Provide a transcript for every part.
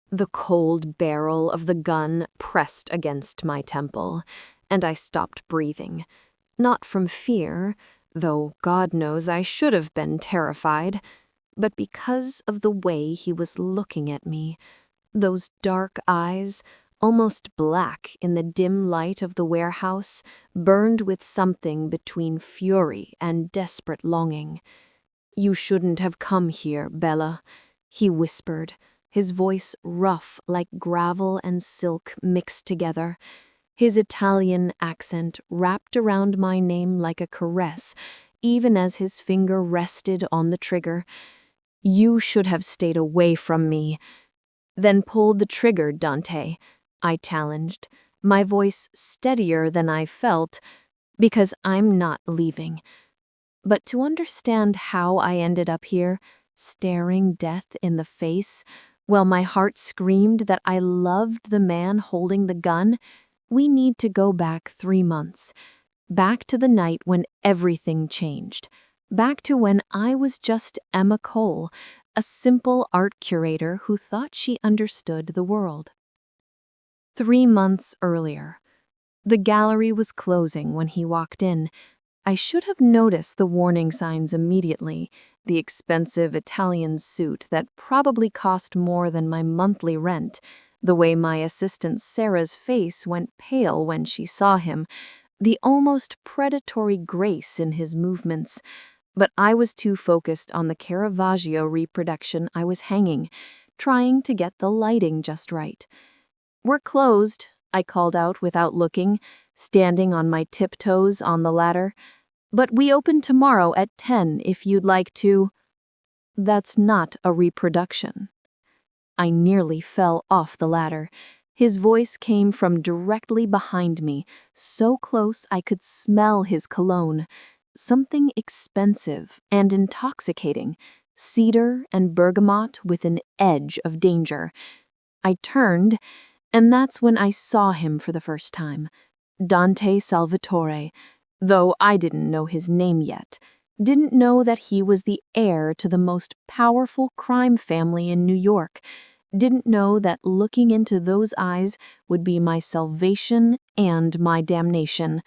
The cold barrel of the gun pressed against my temple, and I stopped breathing. Not from fear, though God knows I should have been terrified, but because of the way he was looking at me. Those dark eyes, almost black in the dim light of the warehouse, burned with something between fury and desperate longing. "You shouldn't have come here, Bella," he whispered, his voice rough like gravel and silk mixed together. His Italian accent wrapped around my name like a caress, even as his finger rested on the trigger. "You should have stayed away from me." "Then pulled the trigger, Dante," I challenged, my voice steadier than I felt, "because I'm not leaving." But to understand how I ended up here, staring death in the face, while my heart screamed that I loved the man holding the gun, we need to go back 3 months. Back to the night when everything changed. Back to when I was just Emma Cole, a simple art curator who thought she understood the world. 3 months earlier. The gallery was closing when he walked in. I should have noticed the warning signs immediately, the expensive Italian suit that probably cost more than my monthly rent, the way my assistant Sarah's face went pale when she saw him, the almost predatory grace in his movements. But I was too focused on the Caravaggio reproduction I was hanging, trying to get the lighting just right. "We're closed," I called out without looking, standing on my tiptoes on the ladder. "But we open tomorrow at 10 if you'd like to." "That's not a reproduction." I nearly fell off the ladder. His voice came from directly behind me, so close I could smell his cologne. Something expensive and intoxicating, cedar and bergamot with an edge of danger. I turned, and that's when I saw him for the first time. Dante Salvatore, though I didn't know his name yet. Didn't know that he was the heir to the most powerful crime family in New York. Didn't know that looking into those eyes would be my salvation and my damnation.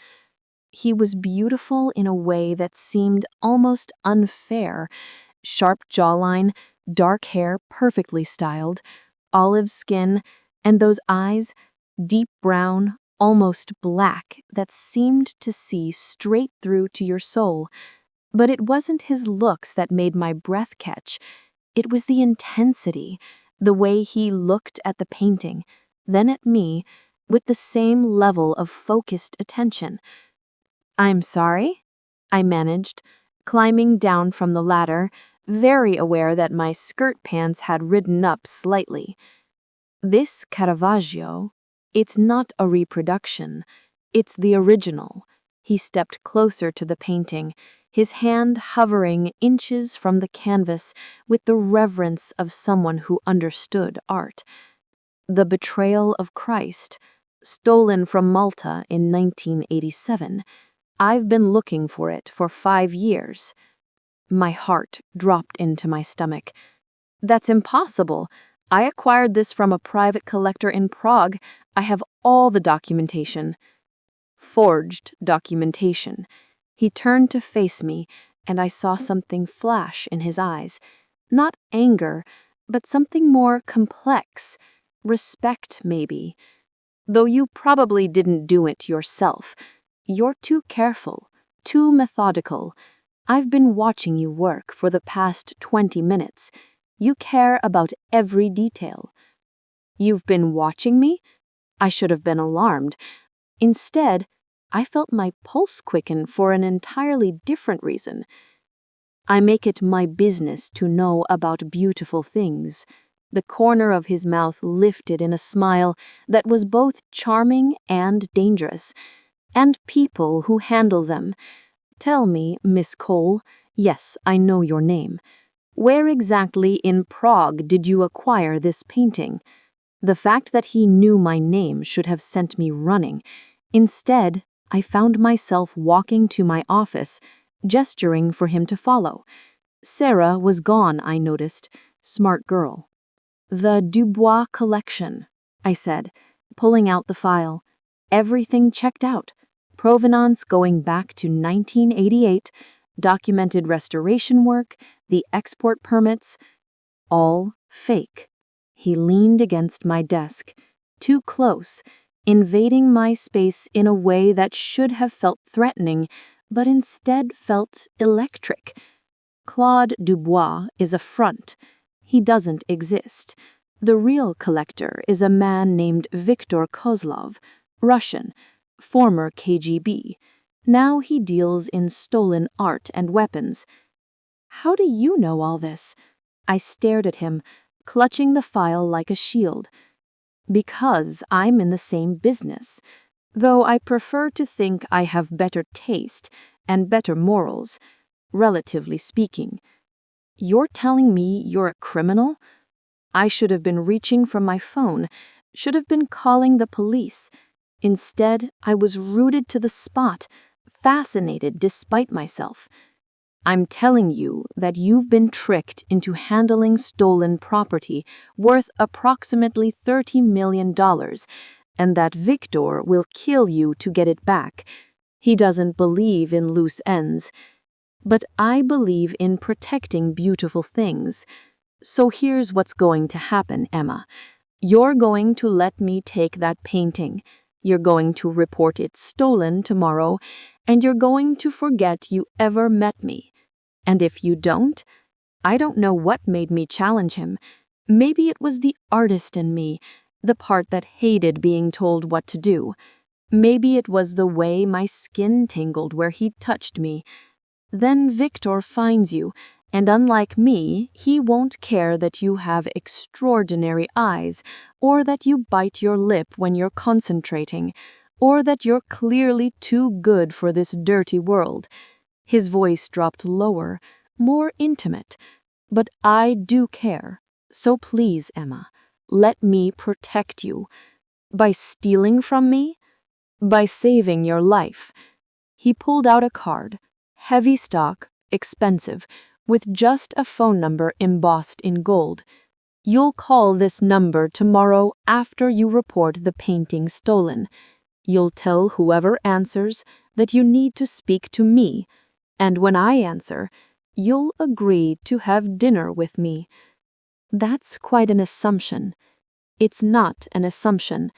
He was beautiful in a way that seemed almost unfair. Sharp jawline, dark hair perfectly styled, olive skin, and those eyes, deep brown, almost black, that seemed to see straight through to your soul. But it wasn't his looks that made my breath catch. It was the intensity, the way he looked at the painting, then at me, with the same level of focused attention. "I'm sorry?" I managed, climbing down from the ladder, very aware that my skirt pants had ridden up slightly. "This Caravaggio, it's not a reproduction, it's the original." He stepped closer to the painting, his hand hovering inches from the canvas with the reverence of someone who understood art. "The Betrayal of Christ, stolen from Malta in 1987. I've been looking for it for 5 years." My heart dropped into my stomach. "That's impossible. I acquired this from a private collector in Prague. I have all the documentation." "Forged documentation." He turned to face me, and I saw something flash in his eyes. Not anger, but something more complex. Respect, maybe. "Though you probably didn't do it yourself. You're too careful, too methodical. I've been watching you work for the past 20 minutes. You care about every detail." "You've been watching me?" I should have been alarmed. Instead, I felt my pulse quicken for an entirely different reason. "I make it my business to know about beautiful things." The corner of his mouth lifted in a smile that was both charming and dangerous. "And people who handle them. Tell me, Miss Cole, yes, I know your name. Where exactly in Prague did you acquire this painting?" The fact that he knew my name should have sent me running. Instead, I found myself walking to my office, gesturing for him to follow. Sarah was gone, I noticed. Smart girl. The Dubois collection, I said, pulling out the file. Everything checked out. Provenance going back to 1988, documented restoration work, the export permits, all fake. He leaned against my desk, too close, invading my space in a way that should have felt threatening, but instead felt electric. Claude Dubois is a front. He doesn't exist. The real collector is a man named Viktor Kozlov, Russian, former KGB. Now he deals in stolen art and weapons. How do you know all this? I stared at him, clutching the file like a shield. Because I'm in the same business, though I prefer to think I have better taste and better morals, relatively speaking. You're telling me you're a criminal? I should have been reaching for my phone, should have been calling the police. Instead, I was rooted to the spot, fascinated despite myself. I'm telling you that you've been tricked into handling stolen property worth approximately $30 million, and that Victor will kill you to get it back. He doesn't believe in loose ends. But I believe in protecting beautiful things. So here's what's going to happen, Emma. You're going to let me take that painting. You're going to report it stolen tomorrow, and you're going to forget you ever met me. And if you don't, I don't know what made me challenge him. Maybe it was the artist in me, the part that hated being told what to do. Maybe it was the way my skin tingled where he touched me. Then Victor finds you, and unlike me, he won't care that you have extraordinary eyes, or that you bite your lip when you're concentrating, or that you're clearly too good for this dirty world. His voice dropped lower, more intimate. But I do care. So please, Emma, let me protect you. By stealing from me? By saving your life. He pulled out a card, heavy stock, expensive, with just a phone number embossed in gold. You'll call this number tomorrow after you report the painting stolen. You'll tell whoever answers that you need to speak to me, and when I answer, you'll agree to have dinner with me. That's quite an assumption. It's not an assumption.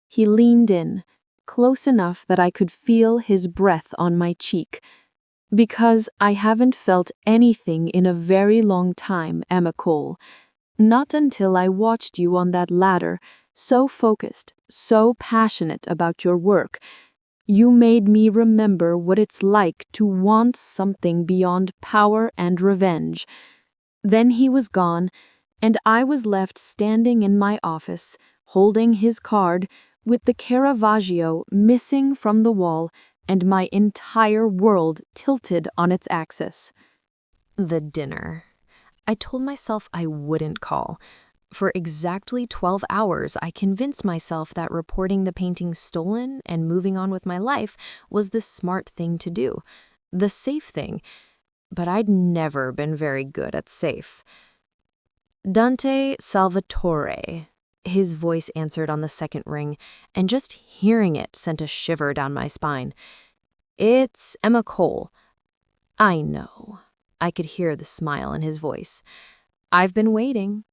He leaned in, close enough that I could feel his breath on my cheek. Because I haven't felt anything in a very long time, Emma Cole. Not until I watched you on that ladder, so focused, so passionate about your work. You made me remember what it's like to want something beyond power and revenge. Then he was gone, and I was left standing in my office, holding his card, with the Caravaggio missing from the wall and my entire world tilted on its axis. The dinner. I told myself I wouldn't call. For exactly 12 hours, I convinced myself that reporting the painting stolen and moving on with my life was the smart thing to do, the safe thing. But I'd never been very good at safe. Dante Salvatore, his voice answered on the second ring, and just hearing it sent a shiver down my spine. It's Emma Cole. I know. I could hear the smile in his voice. I've been waiting.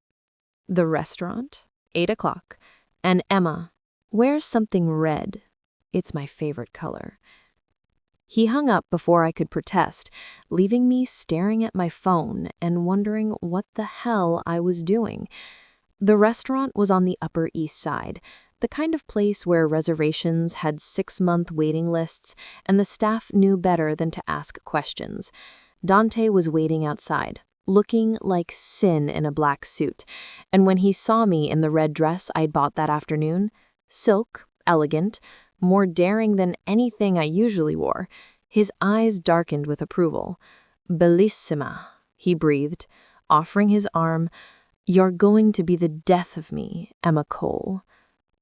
The restaurant, 8 o'clock, and Emma, wear something red. It's my favorite color. He hung up before I could protest, leaving me staring at my phone and wondering what the hell I was doing. The restaurant was on the Upper East Side, the kind of place where reservations had 6-month waiting lists and the staff knew better than to ask questions. Dante was waiting outside, looking like sin in a black suit, and when he saw me in the red dress I'd bought that afternoon, silk, elegant, more daring than anything I usually wore, his eyes darkened with approval. Bellissima, he breathed, offering his arm. You're going to be the death of me, Emma Cole.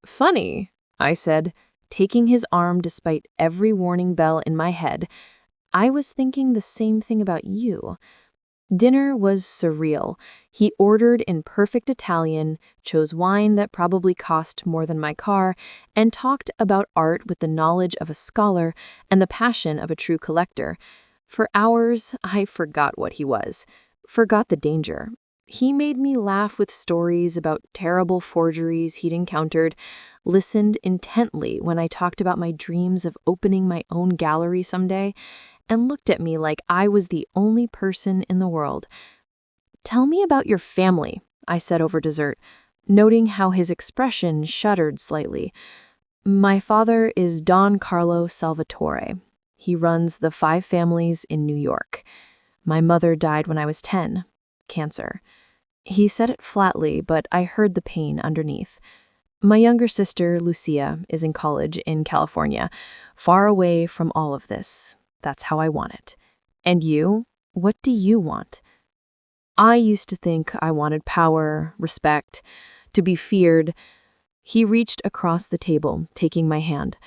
Funny, I said, taking his arm despite every warning bell in my head. I was thinking the same thing about you. Dinner was surreal. He ordered in perfect Italian, chose wine that probably cost more than my car, and talked about art with the knowledge of a scholar and the passion of a true collector. For hours, I forgot what he was, forgot the danger. He made me laugh with stories about terrible forgeries he'd encountered, listened intently when I talked about my dreams of opening my own gallery someday, and looked at me like I was the only person in the world. "Tell me about your family," I said over dessert, noting how his expression shuddered slightly. "My father is Don Carlo Salvatore. He runs the 5 families in New York. My mother died when I was 10, cancer." He said it flatly, but I heard the pain underneath. "My younger sister, Lucia, is in college in California, far away from all of this. That's how I want it. And you? What do you want?" I used to think I wanted power, respect, to be feared. He reached across the table, taking my hand.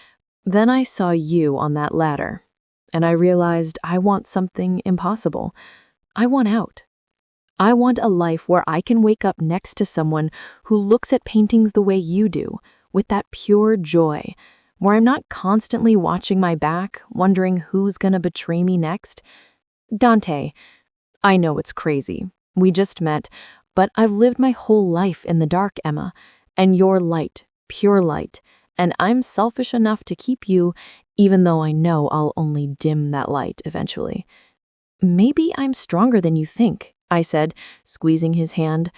"Then I saw you on that ladder, and I realized I want something impossible. I want out. I want a life where I can wake up next to someone who looks at paintings the way you do, with that pure joy, where I'm not constantly watching my back, wondering who's gonna betray me next. Dante, I know it's crazy. We just met, but I've lived my whole life in the dark, Emma, and you're light, pure light, and I'm selfish enough to keep you, even though I know I'll only dim that light eventually." "Maybe I'm stronger than you think," I said, squeezing his hand.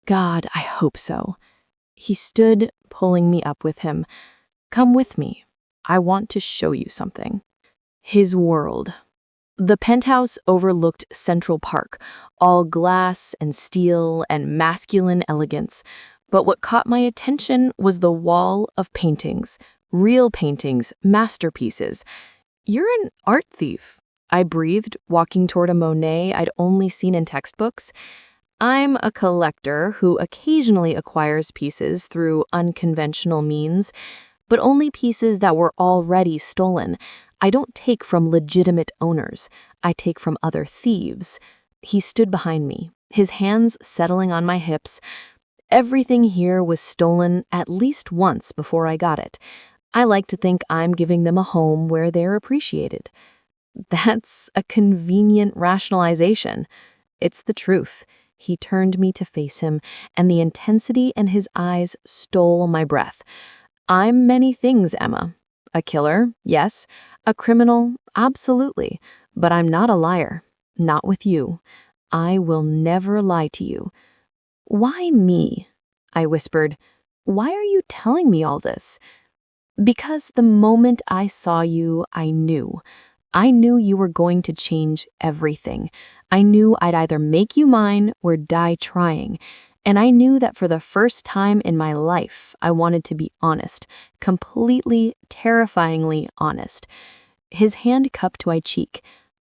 "God, I hope so." He stood, pulling me up with him. "Come with me. I want to show you something." His world. The penthouse overlooked Central Park, all glass and steel and masculine elegance. But what caught my attention was the wall of paintings, real paintings, masterpieces. "You're an art thief," I breathed, walking toward a Monet I'd only seen in textbooks. "I'm a collector who occasionally acquires pieces through unconventional means, but only pieces that were already stolen. I don't take from legitimate owners. I take from other thieves." He stood behind me, his hands settling on my hips. "Everything here was stolen at least once before I got it. I like to think I'm giving them a home where they're appreciated." That's a convenient rationalization. It's the truth. He turned me to face him, and the intensity in his eyes stole my breath. "I'm many things, Emma. A killer, yes. A criminal, absolutely. But I'm not a liar. Not with you. I will never lie to you." "Why me?" I whispered. "Why are you telling me all this?" "Because the moment I saw you, I knew. I knew you were going to change everything. I knew I'd either make you mine or die trying. And I knew that for the first time in my life, I wanted to be honest, completely, terrifyingly honest." His hand cupped to my cheek.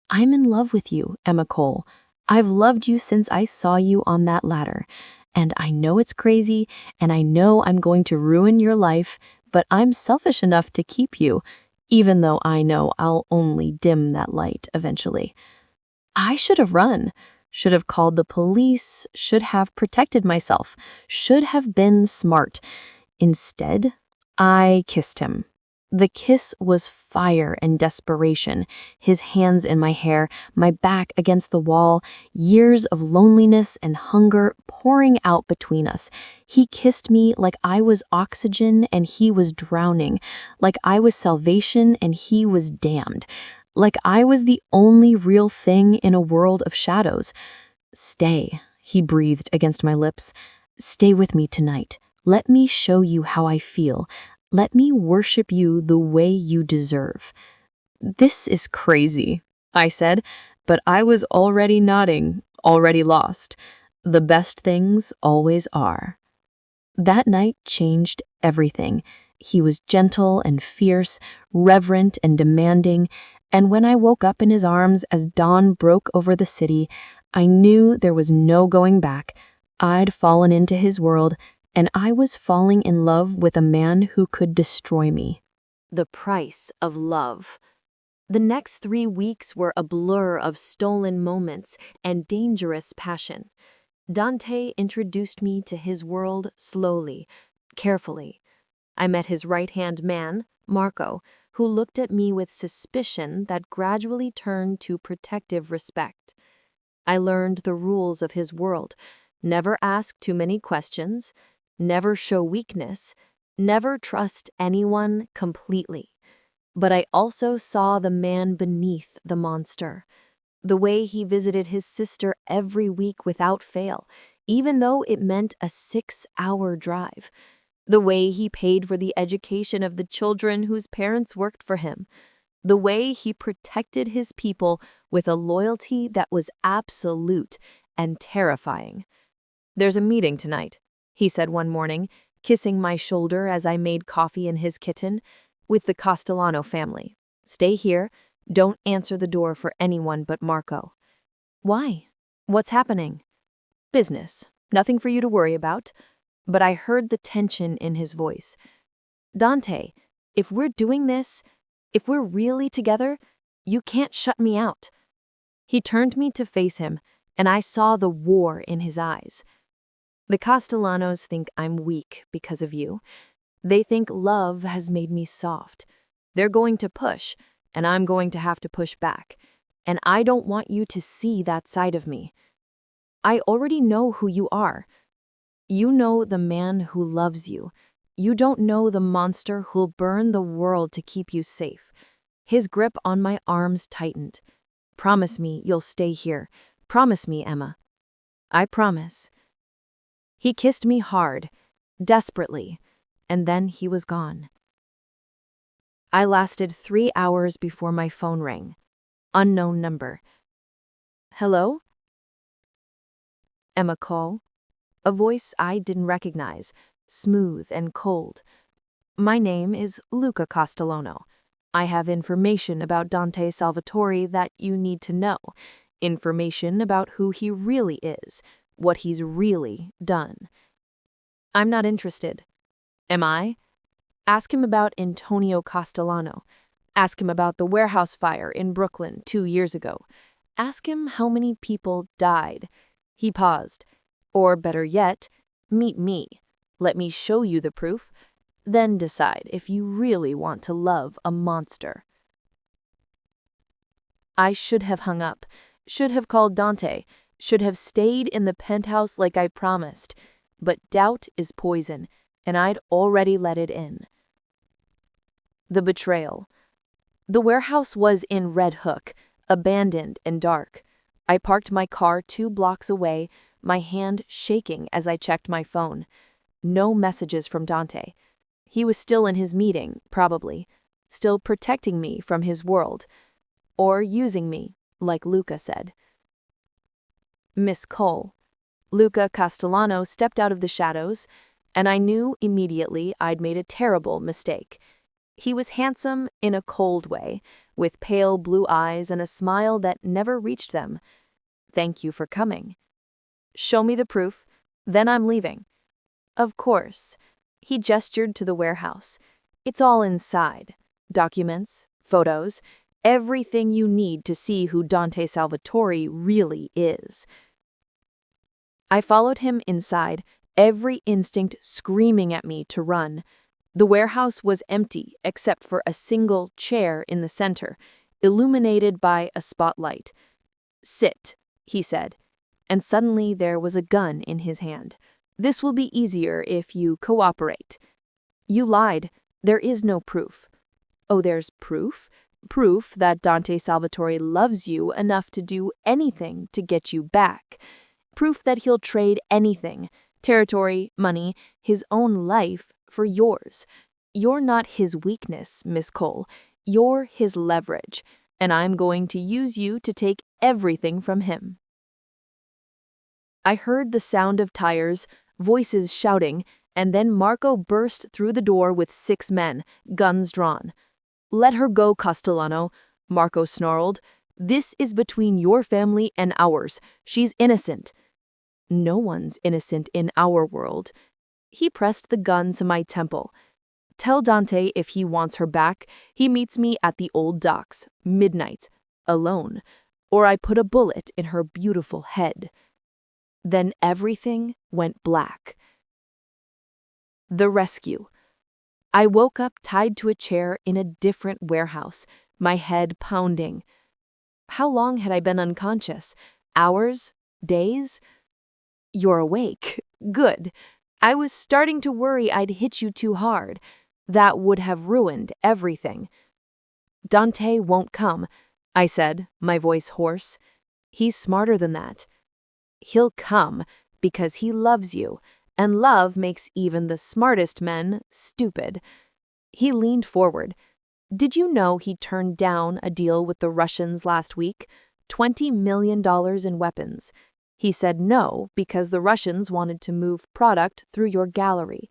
"I'm in love with you, Emma Cole. I've loved you since I saw you on that ladder. And I know it's crazy, and I know I'm going to ruin your life, but I'm selfish enough to keep you, even though I know I'll only dim that light eventually." I should have run, should have called the police, should have protected myself, should have been smart. Instead, I kissed him. The kiss was fire and desperation, his hands in my hair, my back against the wall, years of loneliness and hunger pouring out between us. He kissed me like I was oxygen and he was drowning, like I was salvation and he was damned, like I was the only real thing in a world of shadows. "Stay," he breathed against my lips. "Stay with me tonight. Let me show you how I feel. Let me worship you the way you deserve." "This is crazy," I said, but I was already nodding, already lost. The best things always are. That night changed everything. He was gentle and fierce, reverent and demanding, and when I woke up in his arms as dawn broke over the city, I knew there was no going back. I'd fallen into his world, and I was falling in love with a man who could destroy me. The price of love. The next 3 weeks were a blur of stolen moments and dangerous passion. Dante introduced me to his world slowly, carefully. I met his right-hand man, Marco, who looked at me with suspicion that gradually turned to protective respect. I learned the rules of his world: never ask too many questions, never show weakness, never trust anyone completely. But I also saw the man beneath the monster. The way he visited his sister every week without fail, even though it meant a 6-hour drive. The way he paid for the education of the children whose parents worked for him. The way he protected his people with a loyalty that was absolute and terrifying. "There's a meeting tonight," he said one morning, kissing my shoulder as I made coffee in his kitchen, "with the Castellano family. Stay here. Don't answer the door for anyone but Marco." "Why? What's happening?" "Business. Nothing for you to worry about." But I heard the tension in his voice. "Dante, if we're doing this, if we're really together, you can't shut me out." He turned me to face him, and I saw the war in his eyes. "The Castellanos think I'm weak because of you. They think love has made me soft. They're going to push, and I'm going to have to push back. And I don't want you to see that side of me. I already know who you are. You know the man who loves you. You don't know the monster who'll burn the world to keep you safe." His grip on my arms tightened. "Promise me you'll stay here. Promise me, Emma." "I promise." He kissed me hard, desperately, and then he was gone. I lasted 3 hours before my phone rang. Unknown number. "Hello?" Emma call. A voice I didn't recognize, smooth and cold. "My name is Luca Castellano. I have information about Dante Salvatore that you need to know. Information about who he really is, what he's really done." "I'm not interested." "Am I?" "Ask him about Antonio Castellano. Ask him about the warehouse fire in Brooklyn 2 years ago. Ask him how many people died." He paused. "Or better yet, meet me. Let me show you the proof. Then decide if you really want to love a monster." I should have hung up, should have called Dante, should have stayed in the penthouse like I promised. But doubt is poison, and I'd already let it in. The betrayal. The warehouse was in Red Hook, abandoned and dark. I parked my car 2 blocks away, my hand shaking as I checked my phone. No messages from Dante. He was still in his meeting, probably, still protecting me from his world, or using me, like Luca said. Miss Cole. Luca Castellano stepped out of the shadows, and I knew immediately I'd made a terrible mistake. He was handsome in a cold way, with pale blue eyes and a smile that never reached them. "Thank you for coming." "Show me the proof, then I'm leaving." "Of course." He gestured to the warehouse. "It's all inside. Documents, photos, everything you need to see who Dante Salvatore really is." I followed him inside, every instinct screaming at me to run. The warehouse was empty except for a single chair in the center, illuminated by a spotlight. "Sit," he said, and suddenly there was a gun in his hand. "This will be easier if you cooperate." "You lied. There is no proof." "Oh, there's proof? Proof that Dante Salvatore loves you enough to do anything to get you back. Proof that he'll trade anything, territory, money, his own life, for yours. You're not his weakness, Miss Cole. You're his leverage, and I'm going to use you to take everything from him." I heard the sound of tires, voices shouting, and then Marco burst through the door with 6 men, guns drawn. "Let her go, Castellano," Marco snarled. "This is between your family and ours. She's innocent." "No one's innocent in our world." He pressed the gun to my temple. Tell Dante if he wants her back, he meets me at the old docks, midnight, alone, or I put a bullet in her beautiful head." Then everything went black. The rescue. I woke up tied to a chair in a different warehouse, my head pounding. How long had I been unconscious? Hours? Days? "You're awake. Good. I was starting to worry I'd hit you too hard. That would have ruined everything." "Dante won't come," I said, my voice hoarse. "He's smarter than that." "He'll come because he loves you, and love makes even the smartest men stupid." He leaned forward. "Did you know he turned down a deal with the Russians last week? $20 million in weapons. He said no because the Russians wanted to move product through your gallery.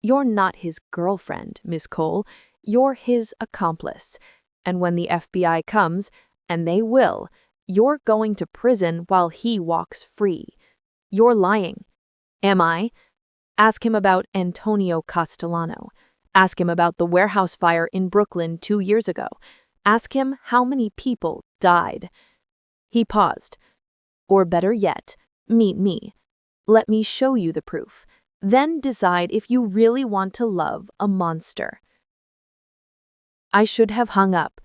You're not his girlfriend, Miss Cole. You're his accomplice. And when the FBI comes, and they will, you're going to prison while he walks free." "You're lying." "Am I?" Ask him about Antonio Castellano. Ask him about the warehouse fire in Brooklyn 2 years ago. Ask him how many people died. He paused. "Or better yet, meet me. Let me show you the proof. Then decide if you really want to love a monster." I should have hung up.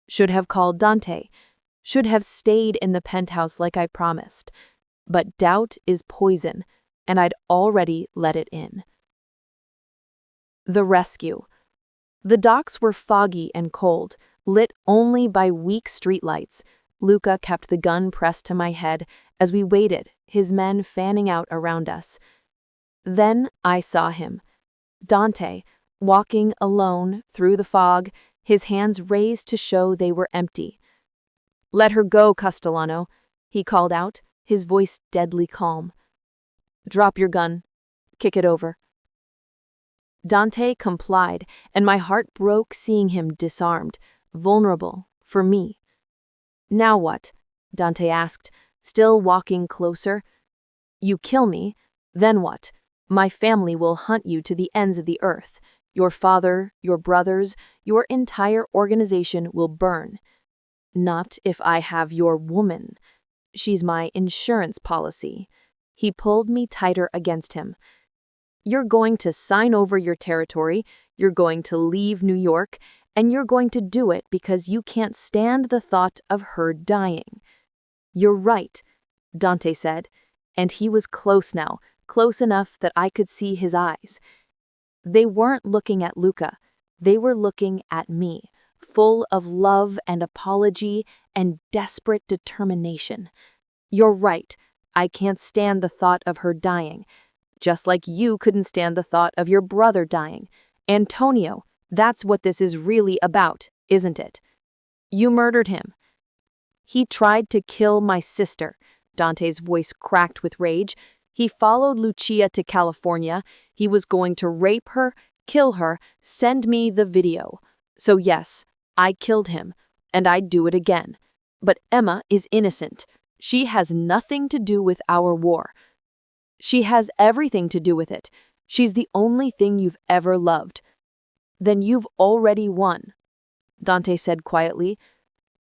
Should have called Dante. Should have stayed in the penthouse like I promised. But doubt is poison, and I'd already let it in. The rescue. The docks were foggy and cold, lit only by weak streetlights. Luca kept the gun pressed to my head as we waited, his men fanning out around us. Then I saw him. Dante, walking alone through the fog, his hands raised to show they were empty. "Let her go, Castellano," he called out, his voice deadly calm. "Drop your gun. Kick it over." Dante complied, and my heart broke seeing him disarmed, vulnerable, for me. "Now what?" Dante asked, still walking closer. "You kill me, then what? My family will hunt you to the ends of the earth. Your father, your brothers, your entire organization will burn. Not if I have your woman. She's my insurance policy." He pulled me tighter against him. "You're going to sign over your territory, you're going to leave New York, and you're going to do it because you can't stand the thought of her dying." "You're right," Dante said, and he was close now, close enough that I could see his eyes. They weren't looking at Luca, they were looking at me, full of love and apology and desperate determination. "You're right, I can't stand the thought of her dying. Just like you couldn't stand the thought of your brother dying. Antonio, that's what this is really about, isn't it? You murdered him." "He tried to kill my sister." Dante's voice cracked with rage. "He followed Lucia to California. He was going to rape her, kill her, send me the video. So yes, I killed him, and I'd do it again. But Emma is innocent. She has nothing to do with our war. She has everything to do with it. She's the only thing you've ever loved." "Then you've already won," Dante said quietly,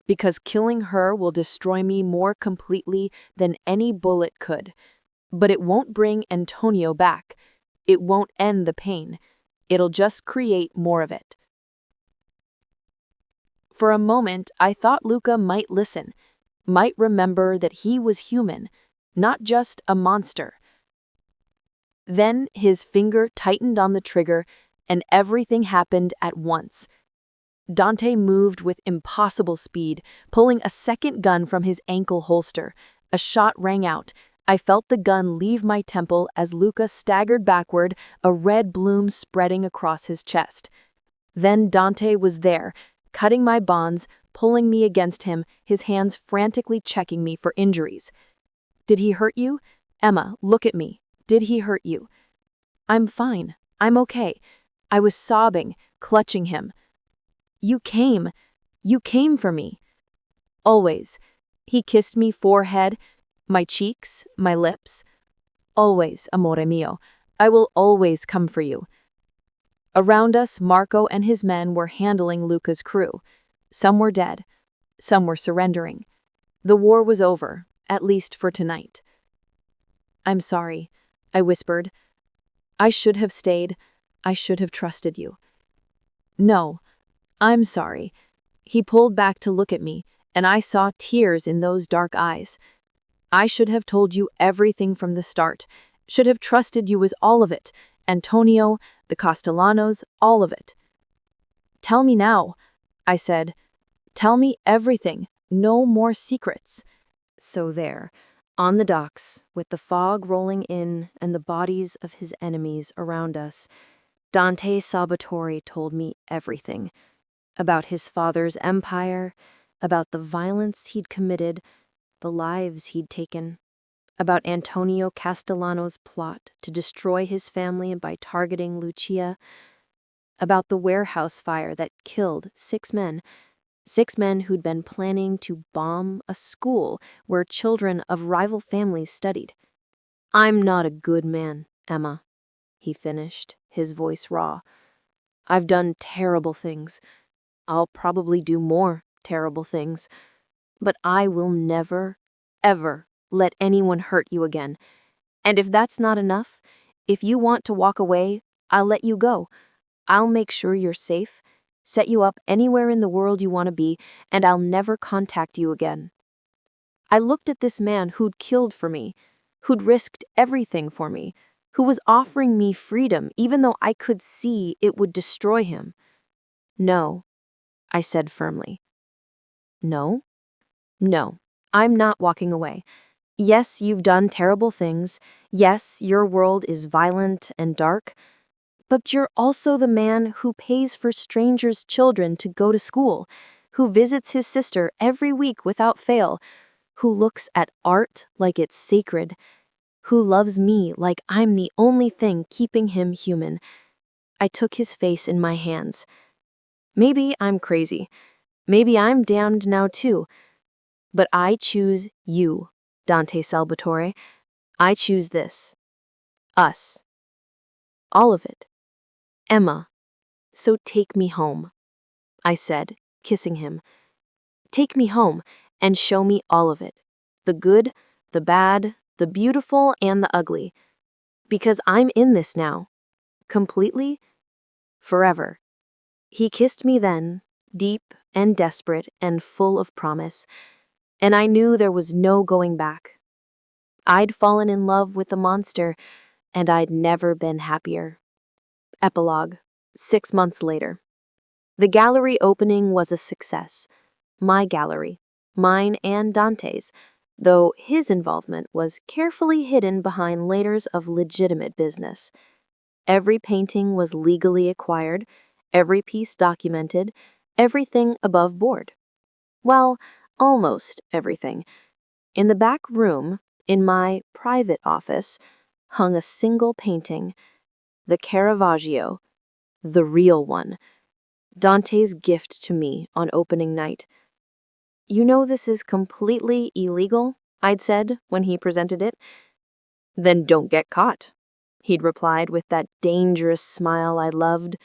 "because killing her will destroy me more completely than any bullet could. But it won't bring Antonio back. It won't end the pain. It'll just create more of it." For a moment, I thought Luca might listen, might remember that he was human, not just a monster. Then his finger tightened on the trigger, and everything happened at once. Dante moved with impossible speed, pulling a second gun from his ankle holster. A shot rang out. I felt the gun leave my temple as Luca staggered backward, a red bloom spreading across his chest. Then Dante was there, cutting my bonds, pulling me against him, his hands frantically checking me for injuries. "Did he hurt you? Emma, look at me. Did he hurt you?" "I'm fine. I'm okay." I was sobbing, clutching him. You came for me." "Always." He kissed me forehead, my cheeks, my lips. "Always, amore mio. I will always come for you." Around us, Marco and his men were handling Luca's crew. Some were dead. Some were surrendering. The war was over, at least for tonight. "I'm sorry," I whispered. "I should have stayed. I should have trusted you." "No, I'm sorry." He pulled back to look at me, and I saw tears in those dark eyes. "I should have told you everything from the start. Should have trusted you with all of it. Antonio, the Castellanos, all of it." "Tell me now," I said. "Tell me everything. No more secrets." So there, on the docks, with the fog rolling in and the bodies of his enemies around us, Dante Salvatore told me everything. About his father's empire, about the violence he'd committed, the lives he'd taken, about Antonio Castellano's plot to destroy his family by targeting Lucia, about the warehouse fire that killed 6 men who'd been planning to bomb a school where children of rival families studied. "I'm not a good man, Emma," he finished, his voice raw. "I've done terrible things. I'll probably do more terrible things. But I will never, ever let anyone hurt you again. And if that's not enough, if you want to walk away, I'll let you go. I'll make sure you're safe, set you up anywhere in the world you want to be, and I'll never contact you again." I looked at this man who'd killed for me, who'd risked everything for me, who was offering me freedom even though I could see it would destroy him. "No," I said firmly. "No? No, I'm not walking away. Yes, you've done terrible things. Yes, your world is violent and dark. But you're also the man who pays for strangers' children to go to school, who visits his sister every week without fail, who looks at art like it's sacred, who loves me like I'm the only thing keeping him human." I took his face in my hands. Maybe I'm crazy. Maybe I'm damned now too. But I choose you, Dante Salvatore. I choose this. Us. All of it. Emma. So take me home, I said, kissing him. Take me home and show me all of it. The good, the bad, the beautiful, and the ugly. Because I'm in this now. Completely. Forever. He kissed me then, deep and desperate and full of promise, and I knew there was no going back. I'd fallen in love with the monster, and I'd never been happier. Epilogue, 6 months later. The gallery opening was a success. My gallery, mine and Dante's, though his involvement was carefully hidden behind layers of legitimate business. Every painting was legally acquired, every piece documented, everything above board. Well, almost everything. In the back room, in my private office, hung a single painting, the Caravaggio, the real one, Dante's gift to me on opening night. "You know this is completely illegal," I'd said when he presented it. "Then don't get caught," he'd replied with that dangerous smile I loved.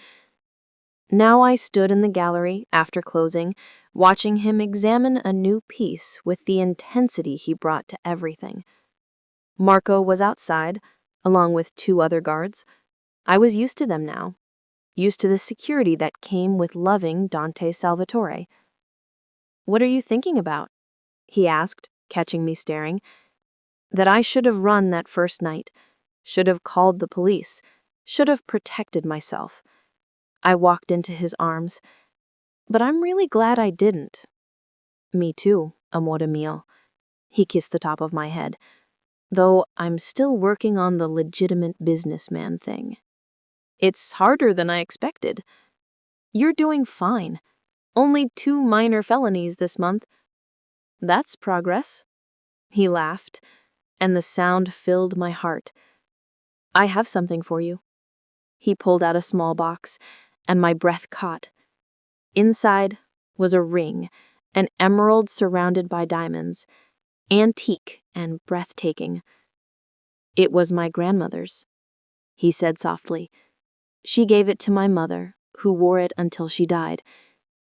Now I stood in the gallery after closing, watching him examine a new piece with the intensity he brought to everything. Marco was outside, along with 2 other guards. I was used to them now, used to the security that came with loving Dante Salvatore. "What are you thinking about?" he asked, catching me staring. That I should have run that first night, should have called the police, should have protected myself. I walked into his arms, but I'm really glad I didn't. "Me too, amore mio." He kissed the top of my head, though I'm still working on the legitimate businessman thing. It's harder than I expected. You're doing fine. Only 2 minor felonies this month. That's progress. He laughed, and the sound filled my heart. "I have something for you." He pulled out a small box, and my breath caught. Inside was a ring, an emerald surrounded by diamonds, antique and breathtaking. "It was my grandmother's," he said softly. She gave it to my mother, who wore it until she died.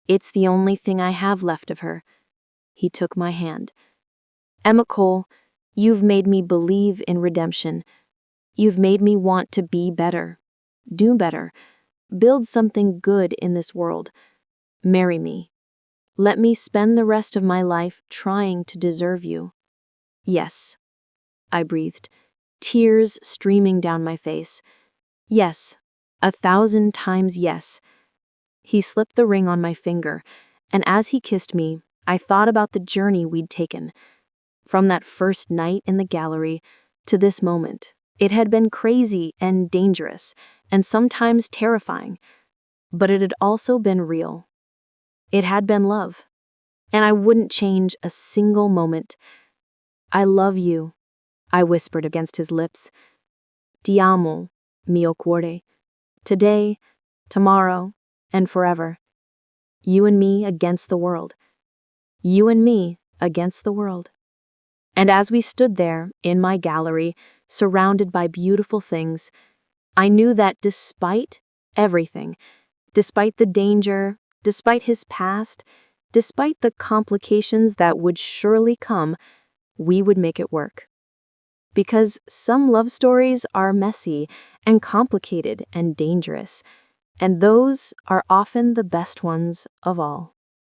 It's the only thing I have left of her. He took my hand. Emma Cole, you've made me believe in redemption. You've made me want to be better, do better, build something good in this world. Marry me. Let me spend the rest of my life trying to deserve you. Yes, I breathed, tears streaming down my face. Yes, 1,000 times yes. He slipped the ring on my finger, and as he kissed me, I thought about the journey we'd taken. From that first night in the gallery to this moment, it had been crazy and dangerous, and sometimes terrifying, but it had also been real. It had been love, and I wouldn't change a single moment. I love you, I whispered against his lips. Ti amo, mio cuore. Today, tomorrow, and forever. You and me against the world. You and me against the world. And as we stood there in my gallery, surrounded by beautiful things, I knew that despite everything, despite the danger, despite his past, despite the complications that would surely come, we would make it work. Because some love stories are messy and complicated and dangerous, and those are often the best ones of all.